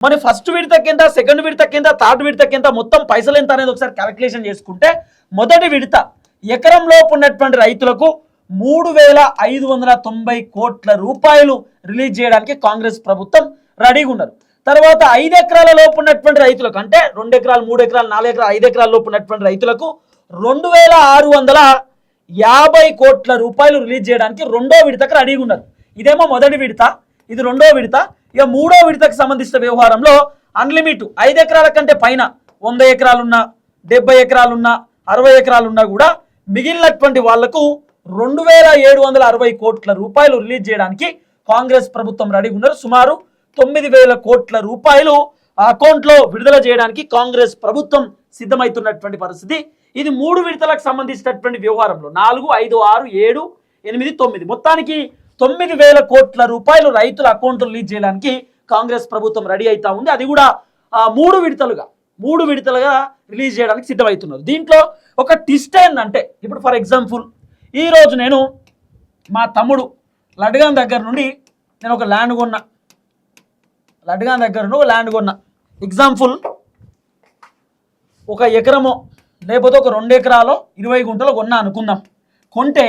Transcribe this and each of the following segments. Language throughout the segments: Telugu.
మరి ఫస్ట్ విడత కింద, సెకండ్ విడత కింద, థర్డ్ విడత కింద మొత్తం పైసలు ఎంత అనేది ఒకసారి క్యాలిక్యులేషన్ చేసుకుంటే మొదటి విడత ఎకరంలోపు ఉన్నటువంటి రైతులకు 3,590 కోట్ల రూపాయలు రిలీజ్ చేయడానికి కాంగ్రెస్ ప్రభుత్వం రెడీగా ఉన్నారు. తర్వాత 5 ఎకరాల లోపు ఉన్నటువంటి రైతులకు, అంటే 2 ఎకరాలు, 3 ఎకరాలు, 4 ఎకరాలు, 5 ఎకరాల లోపు ఉన్నటువంటి రైతులకు 2,650 కోట్ల రూపాయలు రిలీజ్ చేయడానికి రెండో విడతకు రెడీగా ఉన్నారు. ఇదేమో మొదటి విడత, ఇది రెండో విడత. ఇక మూడో విడతకు సంబంధించిన వ్యవహారంలో అన్లిమిట్ 5 ఎకరాల కంటే పైన 100 ఎకరాలున్నా, 70 ఎకరాలున్నా, 60 ఎకరాలున్నా కూడా మిగిలినటువంటి వాళ్లకు 2,760 కోట్ల రూపాయలు రిలీజ్ చేయడానికి కాంగ్రెస్ ప్రభుత్వం రెడీగా ఉన్నారు. సుమారు 9,000 కోట్ల రూపాయలు అకౌంట్లో విడుదల చేయడానికి కాంగ్రెస్ ప్రభుత్వం సిద్ధమవుతున్నటువంటి పరిస్థితి. ఇది 3 విడతలకు సంబంధించినటువంటి వ్యవహారంలో 4, 5, 6, 7, 8, 9 మొత్తానికి 9,000 కోట్ల రూపాయలు రైతుల అకౌంట్లో రిలీజ్ చేయడానికి కాంగ్రెస్ ప్రభుత్వం రెడీ అవుతా ఉంది. అది కూడా 3 విడతలుగా రిలీజ్ చేయడానికి సిద్ధమవుతున్నారు. దీంట్లో ఒక ట్విస్ట్ ఏంటంటే, ఇప్పుడు ఫర్ ఎగ్జాంపుల్ ఈరోజు నేను మా తమ్ముడు లడ్గాన్ దగ్గర నుండి నేను ఒక ల్యాండ్ కొన్నా. ఎగ్జాంపుల్ ఒక ఎకరమో లేకపోతే ఒక 2 ఎకరాలో 20 గుంటలు కొన్నా అనుకుందాం. కొంటే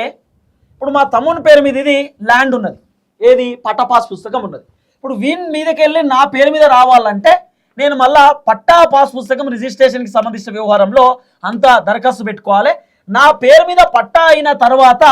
ఇప్పుడు మా తమ్ముని పేరు మీద ఇది ల్యాండ్ ఉన్నది, ఏది పట్టా పాస్ పుస్తకం ఉన్నది. ఇప్పుడు వీని మీదకి వెళ్ళి నా పేరు మీద రావాలంటే నేను మళ్ళా పట్టా పాస్ పుస్తకం రిజిస్ట్రేషన్కి సంబంధించిన వ్యవహారంలో అంతా దరఖాస్తు పెట్టుకోవాలి. నా పేరు మీద పట్టా అయిన తర్వాత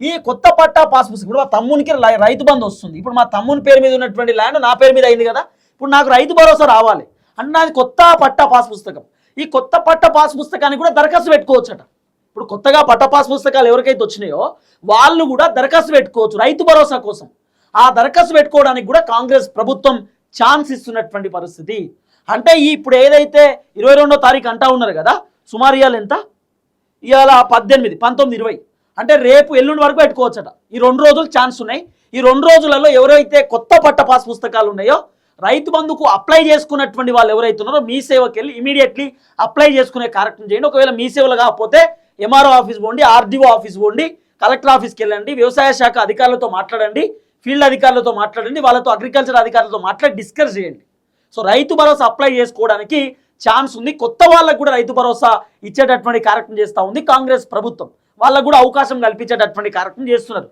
ఈ కొత్త పట్టా పాస్ పుస్తకం, ఇప్పుడు మా తమ్మునికి రైతు బంధు వస్తుంది. ఇప్పుడు మా తమ్ముని పేరు మీద ఉన్నటువంటి ల్యాండ్ నా పేరు మీద అయింది కదా, ఇప్పుడు నాకు రైతు భరోసా రావాలి అంటే నాది కొత్త పట్టా పాస్ పుస్తకం. ఈ కొత్త పట్టా పాస్ పుస్తకానికి కూడా దరఖాస్తు పెట్టుకోవచ్చట. ఇప్పుడు కొత్తగా పట్టా పాస్ పుస్తకాలు ఎవరికైతే వచ్చినాయో వాళ్ళు కూడా దరఖాస్తు పెట్టుకోవచ్చు రైతు భరోసా కోసం. ఆ దరఖాస్తు పెట్టుకోవడానికి కూడా కాంగ్రెస్ ప్రభుత్వం ఛాన్స్ ఇస్తున్నటువంటి పరిస్థితి. అంటే ఇప్పుడు ఏదైతే 22వ తారీఖు అంటా ఉన్నారు కదా, సుమారు ఇవాళ ఎంత, ఇవాళ 18, 19, 20 అంటే రేపు ఎల్లుండి వరకు పెట్టుకోవచ్చట. ఈ 2 రోజులు ఛాన్స్ ఉన్నాయి. ఈ 2 రోజులలో ఎవరైతే కొత్త పట్టా పాస్ పుస్తకాలు ఉన్నాయో రైతు బంధుకు అప్లై చేసుకున్నటువంటి వాళ్ళు ఎవరైతే ఉన్నారో మీ సేవకి వెళ్ళి ఇమీడియట్లీ అప్లై చేసుకునే కార్యక్రమం చేయండి. ఒకవేళ మీ సేవలు కాకపోతే ఎంఆర్ఓ ఆఫీస్ పోండి, ఆర్డీఓ ఆఫీస్ పోండి, కలెక్టర్ ఆఫీస్కి వెళ్ళండి, వ్యవసాయ శాఖ అధికారులతో మాట్లాడండి, ఫీల్డ్ అధికారులతో మాట్లాడండి, వాళ్ళతో అగ్రికల్చర్ అధికారులతో మాట్లాడి డిస్కస్ చేయండి. సో రైతు భరోసా అప్లై చేసుకోవడానికి ఛాన్స్ ఉంది. కొత్త వాళ్ళకు కూడా రైతు భరోసా ఇచ్చేటటువంటి కార్యక్రమం చేస్తూ ఉంది కాంగ్రెస్ ప్రభుత్వం. వాళ్ళకు కూడా అవకాశం కల్పించేటటువంటి కార్యక్రమం చేస్తున్నారు.